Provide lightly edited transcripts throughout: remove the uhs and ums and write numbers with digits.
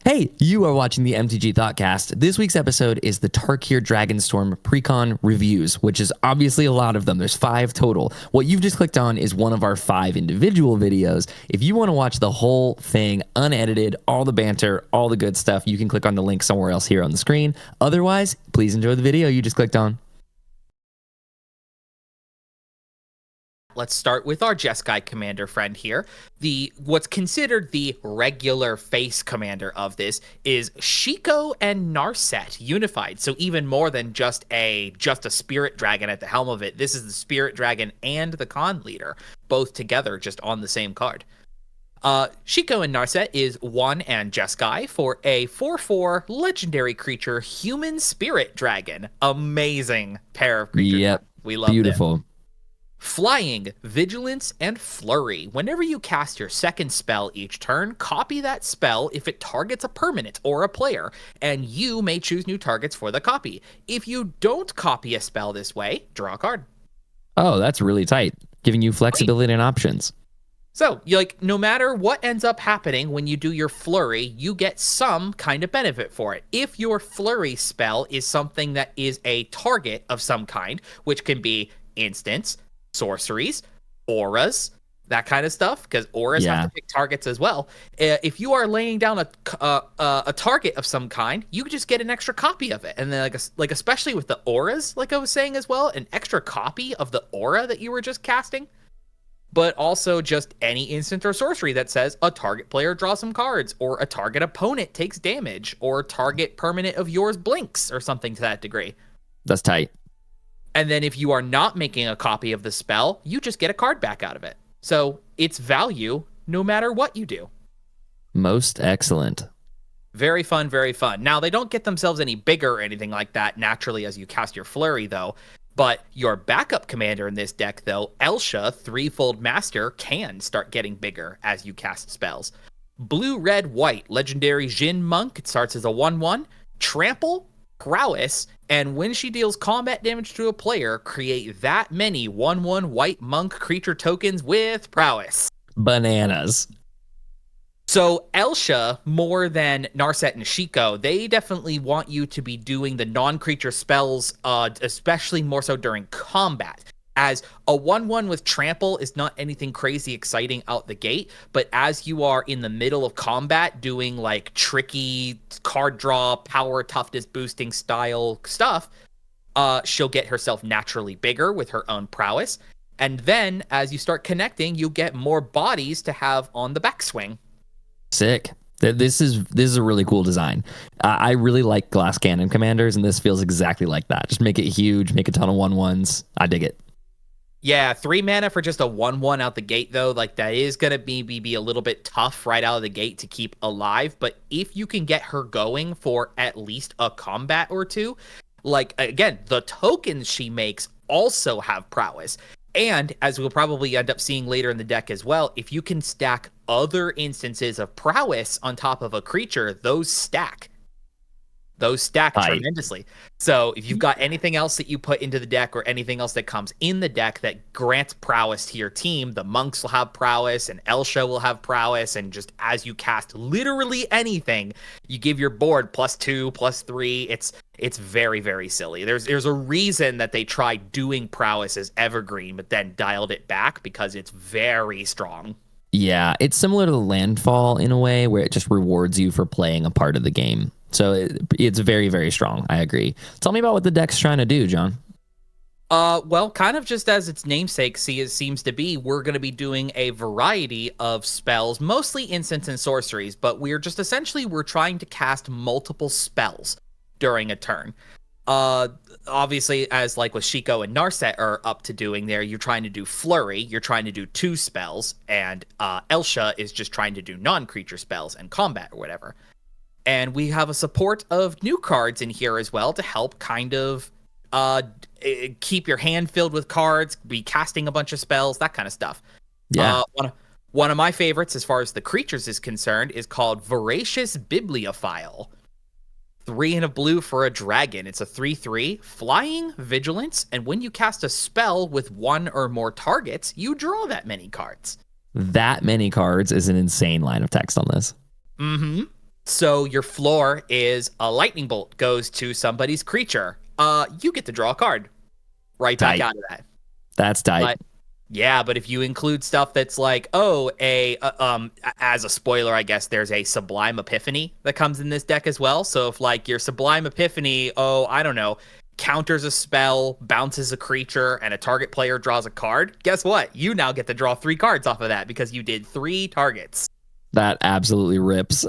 Hey, you are watching the MTG Thoughtcast. This week's episode is the Tarkir Dragonstorm Precon Reviews, which is obviously a lot of them. There's 5 total. What you've just clicked on is one of our 5 individual videos. If you want to watch the whole thing unedited, all the banter, all the good stuff, you can click on the link somewhere else here on the screen. Otherwise, please enjoy the video you just clicked on. Let's start with our Jeskai commander friend here. What's considered the regular face commander of this is Shiko and Narset unified. So even more than just a spirit dragon at the helm of it, this is the spirit dragon and the con leader, both together just on the same card. Shiko and Narset is 1 and Jeskai for a 4/4 legendary creature human spirit dragon. Amazing pair of creatures. Yep. We love Beautiful. them. Flying, Vigilance, and Flurry. Whenever you cast your second spell each turn, copy that spell if it targets a permanent or a player, and you may choose new targets for the copy. If you don't copy a spell this way, draw a card. Oh, that's really tight, giving you flexibility and options. So, no matter what ends up happening when you do your Flurry, you get some kind of benefit for it. If your Flurry spell is something that is a target of some kind, which can be instants, sorceries, auras, that kind of stuff, because auras have to pick targets as well. If you are laying down a target of some kind, you just get an extra copy of it. And then like especially with the auras, like I was saying as well, an extra copy of the aura that you were just casting. But also just any instant or sorcery that says a target player draws some cards, or a target opponent takes damage, or target permanent of yours blinks, or something to that degree. That's tight. And then if you are not making a copy of the spell, you just get a card back out of it. So it's value no matter what you do. Most excellent. Very fun, very fun. Now, they don't get themselves any bigger or anything like that naturally as you cast your Flurry, though. But your backup commander in this deck, though, Elsha, Threefold Master, can start getting bigger as you cast spells. Blue, red, white, legendary Jin Monk. It starts as a 1/1. Trample, Prowess, and when she deals combat damage to a player, create that many 1/1 white monk creature tokens with Prowess. Bananas. So Elsha, more than Narset and Shiko, they definitely want you to be doing the non-creature spells, especially more so during combat. As a 1/1 with Trample is not anything crazy exciting out the gate, but as you are in the middle of combat doing like tricky card draw, power, toughness boosting style stuff, she'll get herself naturally bigger with her own prowess. And then as you start connecting, you get more bodies to have on the backswing. Sick. This is a really cool design. I really like glass cannon commanders, and this feels exactly like that. Just make it huge, make a ton of 1/1s. I dig it. Yeah, 3 mana for just a 1/1 out the gate, though, like that is going to be a little bit tough right out of the gate to keep alive. But if you can get her going for at least a combat or two, like, again, the tokens she makes also have prowess. And as we'll probably end up seeing later in the deck as well, if you can stack other instances of prowess on top of a creature, those stack. Those stack tremendously. So if you've got anything else that you put into the deck or anything else that comes in the deck that grants prowess to your team, the monks will have prowess and Elsha will have prowess. And just as you cast literally anything, you give your board +2, +3. It's very, very silly. There's a reason that they tried doing prowess as evergreen, but then dialed it back because it's very strong. Yeah, it's similar to the landfall in a way where it just rewards you for playing a part of the game. So it's very, very strong. I agree. Tell me about what the deck's trying to do, John. Well, kind of just as its namesake seems to be, we're going to be doing a variety of spells, mostly instants and sorceries, but we're trying to cast multiple spells during a turn. Obviously, as like with Shiko and Narset are up to doing there, you're trying to do Flurry, you're trying to do 2 spells, and Elsha is just trying to do non-creature spells and combat or whatever. And we have a support of new cards in here as well to help kind of keep your hand filled with cards, be casting a bunch of spells, that kind of stuff. Yeah. One of my favorites as far as the creatures is concerned is called Voracious Bibliophile. 3 and a blue for a dragon. It's a 3/3, flying, vigilance, and when you cast a spell with 1 or more targets, you draw that many cards. That many cards is an insane line of text on this. Mm-hmm. So your floor is a lightning bolt goes to somebody's creature. You get to draw a card right back Tight. out of that. That's tight. But yeah, but if you include stuff that's like, as a spoiler, I guess there's a Sublime Epiphany that comes in this deck as well. So if like your Sublime Epiphany, I don't know, counters a spell, bounces a creature, and a target player draws a card, guess what? You now get to draw 3 cards off of that because you did 3 targets. That absolutely rips.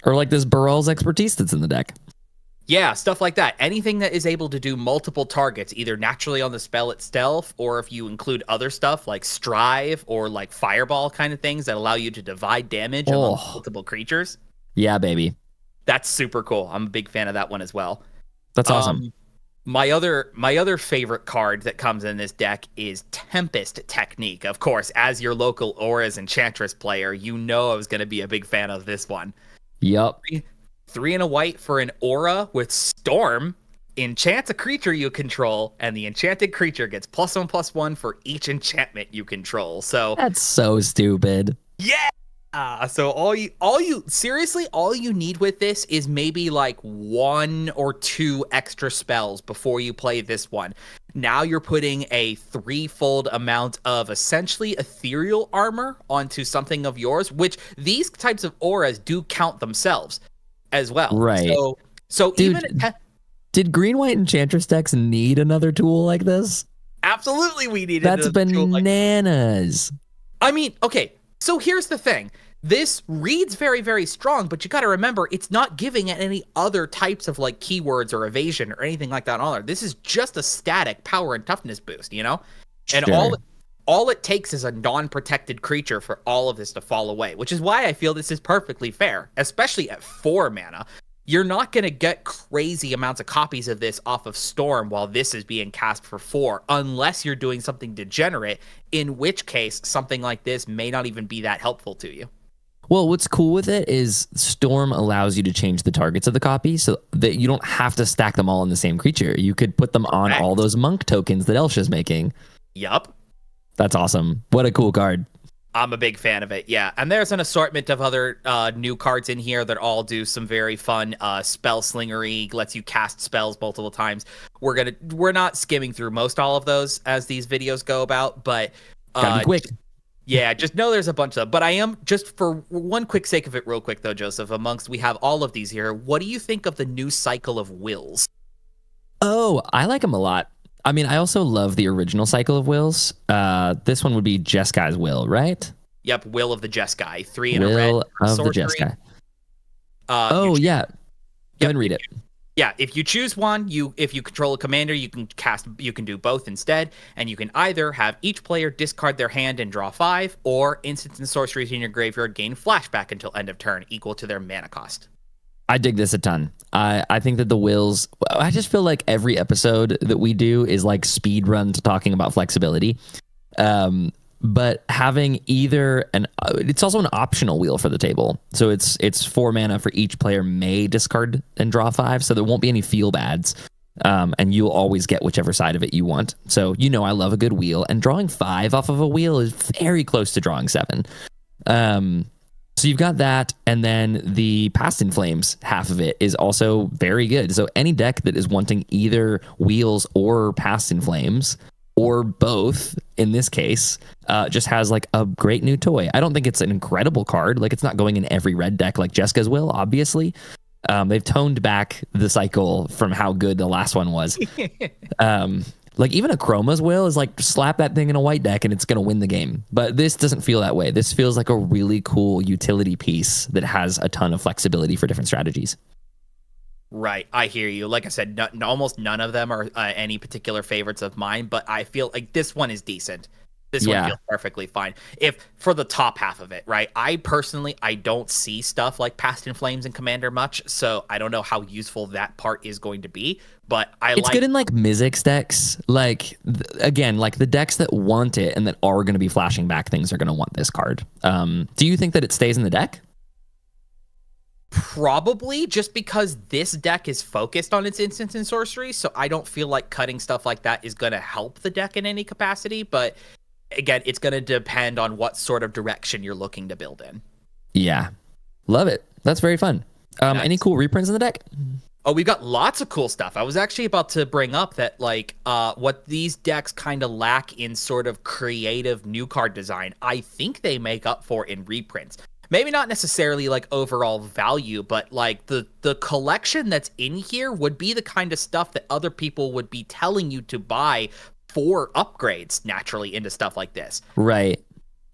Or like this Burrell's Expertise that's in the deck. Yeah, stuff like that. Anything that is able to do multiple targets, either naturally on the spell itself, or if you include other stuff like Strive or like Fireball kind of things that allow you to divide damage among multiple creatures. Yeah, baby. That's super cool. I'm a big fan of that one as well. That's awesome. My other favorite card that comes in this deck is Tempest Technique. Of course, as your local Aura's Enchantress player, you know I was going to be a big fan of this one. Yep. 3 and a white for an Aura with Storm. Enchants a creature you control, and the enchanted creature gets +1/+1 for each enchantment you control. So that's so stupid. Yeah. So all you need with this is maybe like 1 or 2 extra spells before you play this one. Now you're putting a 3-fold amount of essentially ethereal armor onto something of yours, which these types of auras do count themselves as well. Right. So dude, did green-white Enchantress decks need another tool like this? Absolutely, we needed. That's bananas. I mean, okay. So here's the thing. This reads very, very strong, but you got to remember it's not giving it any other types of like keywords or evasion or anything like that on there. This is just a static power and toughness boost, you know? And all it takes is a non-protected creature for all of this to fall away, which is why I feel this is perfectly fair, especially at 4 mana. You're not going to get crazy amounts of copies of this off of Storm while this is being cast for 4, unless you're doing something degenerate, in which case something like this may not even be that helpful to you. Well, what's cool with it is Storm allows you to change the targets of the copy so that you don't have to stack them all in the same creature. You could put them on all those monk tokens that Elsha's making. Yup. That's awesome. What a cool card. I'm a big fan of it, yeah. And there's an assortment of other new cards in here that all do some very fun spell slingery, lets you cast spells multiple times. We're not skimming through most all of those as these videos go about, but gotta be quick. Yeah, just know there's a bunch of, but I am, just for one quick sake of it real quick though, Joseph, we have all of these here. What do you think of the new cycle of wills? Oh, I like them a lot. I mean, I also love the original cycle of wills. This one would be Jeskai's will, right? Yep, Will of the Jeskai. 3 and will a red. Will of the Jeskai. Yeah. Go ahead and read it. Yeah, if you choose one, if you control a commander, you can do both instead, and you can either have each player discard their hand and draw 5, or instants and sorceries in your graveyard gain flashback until end of turn, equal to their mana cost. I dig this a ton. I think that the wills, I just feel like every episode that we do is like speed runs talking about flexibility. But having either it's also an optional wheel for the table. So it's 4 mana for each player may discard and draw 5. So there won't be any feel bads. And you'll always get whichever side of it you want. So, I love a good wheel, and drawing 5 off of a wheel is very close to drawing 7. So you've got that, and then the Past in Flames half of it is also very good. So any deck that is wanting either wheels or Past in Flames, or both in this case, just has like a great new toy. I don't think it's an incredible card. Like, it's not going in every red deck like Jeskai's will, obviously. They've toned back the cycle from how good the last one was. Like, even a Chroma's will is like, slap that thing in a white deck and it's going to win the game. But this doesn't feel that way. This feels like a really cool utility piece that has a ton of flexibility for different strategies. Right. I hear you. Like I said, almost none of them are any particular favorites of mine, but I feel like this one is decent. This one feels perfectly fine. If for the top half of it, right? I don't see stuff like Past in Flames and Commander much, so I don't know how useful that part is going to be. But it's good in like Mizzix decks. Like again, like the decks that want it and that are going to be flashing back things are going to want this card. Do you think that it stays in the deck? Probably, just because this deck is focused on its instants and sorcery, so I don't feel like cutting stuff like that is going to help the deck in any capacity. But again, it's going to depend on what sort of direction you're looking to build in. Yeah. Love it. That's very fun. Nice. Any cool reprints in the deck? Oh, we've got lots of cool stuff. I was actually about to bring up that, like, what these decks kind of lack in sort of creative new card design, I think they make up for in reprints. Maybe not necessarily like overall value, but like the collection that's in here would be the kind of stuff that other people would be telling you to buy for upgrades naturally into stuff like this. Right.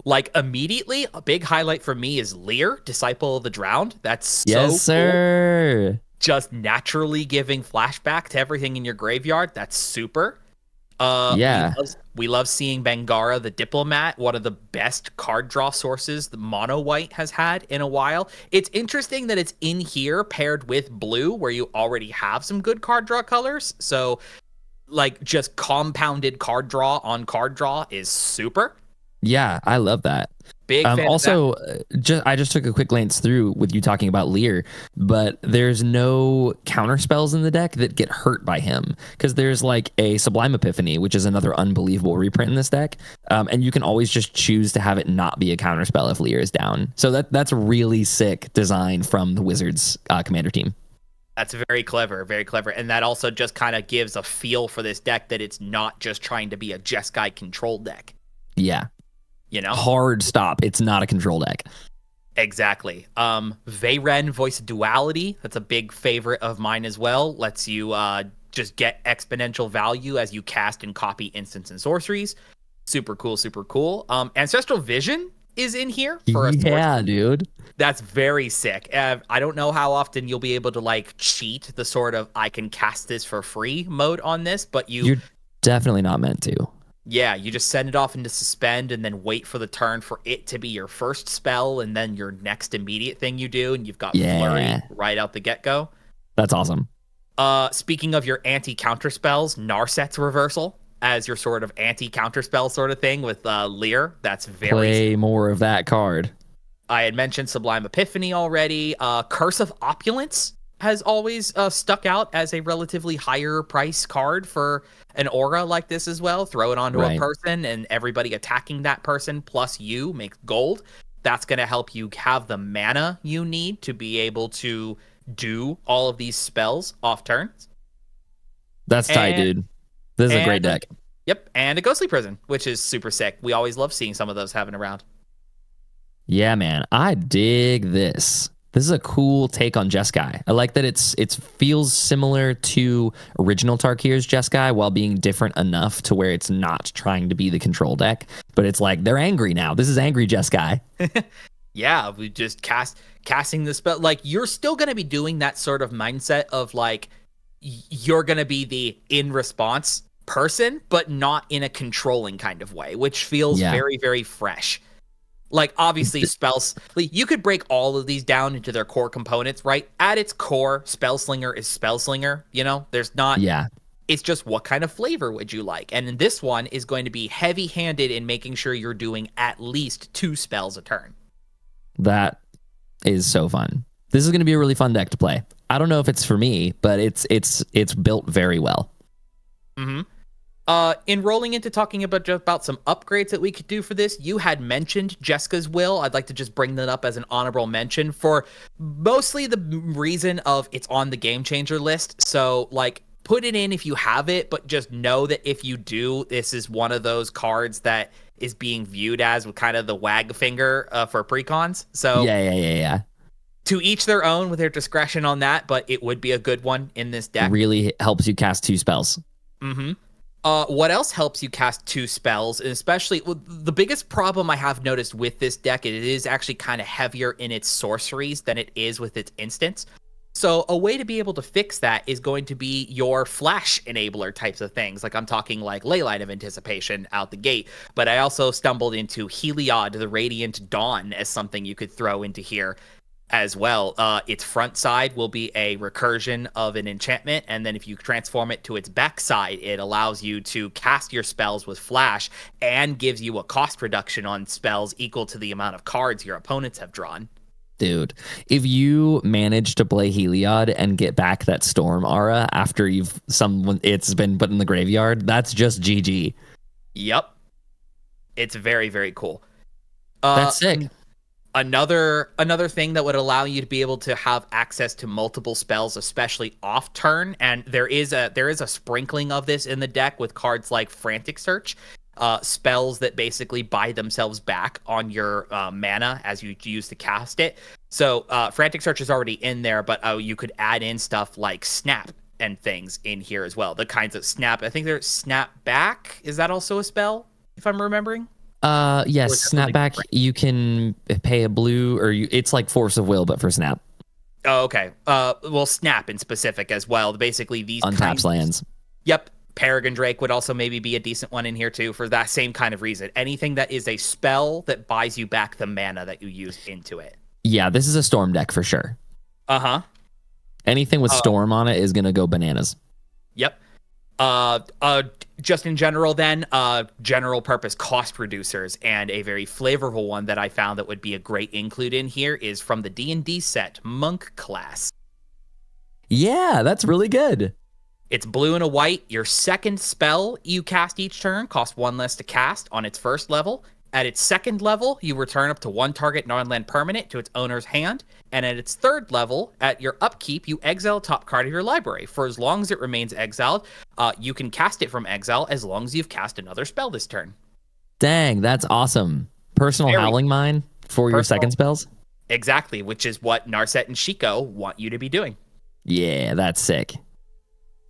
Like immediately, a big highlight for me is Lear, Disciple of the Drowned. That's so Yes, sir. cool. Just naturally giving flashback to everything in your graveyard. That's super. Yeah. We love seeing Bangara the Diplomat, one of the best card draw sources the mono white has had in a while. It's interesting that it's in here paired with blue, where you already have some good card draw colors. So, like, just compounded card draw on card draw is super. Yeah, I love that. Big fan also, of that. I just took a quick glance through with you talking about Lear, but there's no counter spells in the deck that get hurt by him, because there's like a Sublime Epiphany, which is another unbelievable reprint in this deck, and you can always just choose to have it not be a counter spell if Lear is down. So that's a really sick design from the Wizards commander team. That's very clever, very clever. And that also just kind of gives a feel for this deck that it's not just trying to be a Jeskai control deck. Yeah. You know, hard stop. It's not a control deck. Exactly. Veyren, Voice of Duality. That's a big favorite of mine as well. Lets you just get exponential value as you cast and copy instants and sorceries. Super cool, super cool. Ancestral Vision is in here for a yeah, dude. That's very sick. I don't know how often you'll be able to like cheat the sort of I can cast this for free mode on this, but you're definitely not meant to. Yeah, you just send it off into suspend and then wait for the turn for it to be your first spell and then your next immediate thing you do, and you've got Flurry right out the get-go. That's awesome. Speaking of your anti-counter spells, Narset's Reversal as your sort of anti-counter spell sort of thing with Lear. That's very Play more of that card. I had mentioned Sublime Epiphany already. Curse of Opulence has always stuck out as a relatively higher price card for an aura like this as well. Throw it onto a person and everybody attacking that person plus you makes gold. That's going to help you have the mana you need to be able to do all of these spells off turns. That's tight, dude. This is a great deck. Yep, and a Ghostly Prison, which is super sick. We always love seeing some of those having around. Yeah, man. I dig this. This is a cool take on Jeskai. I like that it feels similar to original Tarkir's Jeskai while being different enough to where it's not trying to be the control deck, but it's like they're angry now. This is angry Jeskai. Yeah, we just casting the spell. Like, you're still going to be doing that sort of mindset of like you're going to be the in response person, but not in a controlling kind of way, which feels very, very fresh. Like, obviously, spells, you could break all of these down into their core components, right? At its core, Spellslinger is Spellslinger, you know? There's not... Yeah. It's just what kind of flavor would you like? And this one is going to be heavy-handed in making sure you're doing at least 2 spells a turn. That is so fun. This is going to be a really fun deck to play. I don't know if it's for me, but it's built very well. Mm-hmm. In rolling into talking about some upgrades that we could do for this, you had mentioned Jeska's Will. I'd like to just bring that up as an honorable mention for mostly the reason of it's on the Game Changer list. So, like, put it in if you have it, but just know that if you do, this is one of those cards that is being viewed as with kind of the wag finger for precons. So yeah. To each their own with their discretion on that, but it would be a good one in this deck. Really helps you cast 2 spells. Mm-hmm. What else helps you cast 2 spells, and especially the biggest problem I have noticed with this deck, it is actually kind of heavier in its sorceries than it is with its instants. So a way to be able to fix that is going to be your flash enabler types of things. Like, I'm talking like Leyline of Anticipation out the gate, but I also stumbled into Heliod, the Radiant Dawn, as something you could throw into here as well. Its front side will be a recursion of an enchantment, and then if you transform it to its back side, it allows you to cast your spells with flash and gives you a cost reduction on spells equal to the amount of cards your opponents have drawn. Dude, if you manage to play Heliod and get back that Storm aura after it's been put in the graveyard, that's just GG. Yep. It's very, very cool. That's sick. Another thing that would allow you to be able to have access to multiple spells, especially off turn, and there is a sprinkling of this in the deck with cards like Frantic Search, spells that basically buy themselves back on your mana as you use to cast it. So Frantic Search is already in there, but you could add in stuff like Snap and things in here as well. The kinds of Snap, I think there's Snap Back. Is that also a spell, if I'm remembering? Yes, Snapback, you can pay a blue, or it's like Force of Will, but for Snap. Oh, okay. Well, Snap in specific as well. Basically, these untaps lands. Yep. Peregrine Drake would also maybe be a decent one in here too for that same kind of reason. Anything that is a spell that buys you back the mana that you used into it. Yeah, this is a Storm deck for sure. Uh-huh. Anything with Storm on it is going to go bananas. Yep. Just in general then, general purpose cost reducers, and a very flavorful one that I found that would be a great include in here is from the D&D set, Monk class. Yeah, that's really good. It's blue and a white. Your second spell you cast each turn costs 1 less to cast on its first level. At its second level, you return up to 1 target non-land permanent to its owner's hand. And at its third level, at your upkeep, you exile a top card of your library. For as long as it remains exiled, you can cast it from exile as long as you've cast another spell this turn. Dang, that's awesome. Personal Howling Mine for your second spells? Exactly, which is what Narset and Shiko want you to be doing. Yeah, that's sick.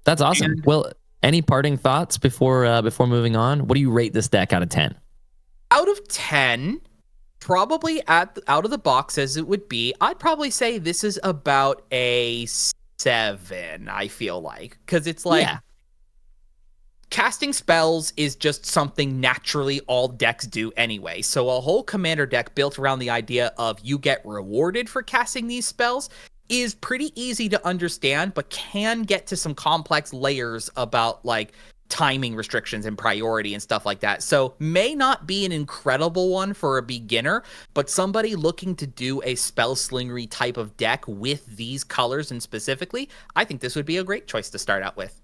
That's awesome. Well, any parting thoughts before moving on? What do you rate this deck out of 10? Out of 10, probably out of the box as it would be, I'd probably say this is about a 7, I feel like. Because it's like, casting spells is just something naturally all decks do anyway. So a whole commander deck built around the idea of you get rewarded for casting these spells is pretty easy to understand, but can get to some complex layers about like timing restrictions and priority and stuff like that. So may not be an incredible one for a beginner, but somebody looking to do a spell slingery type of deck with these colors and specifically, I think this would be a great choice to start out with.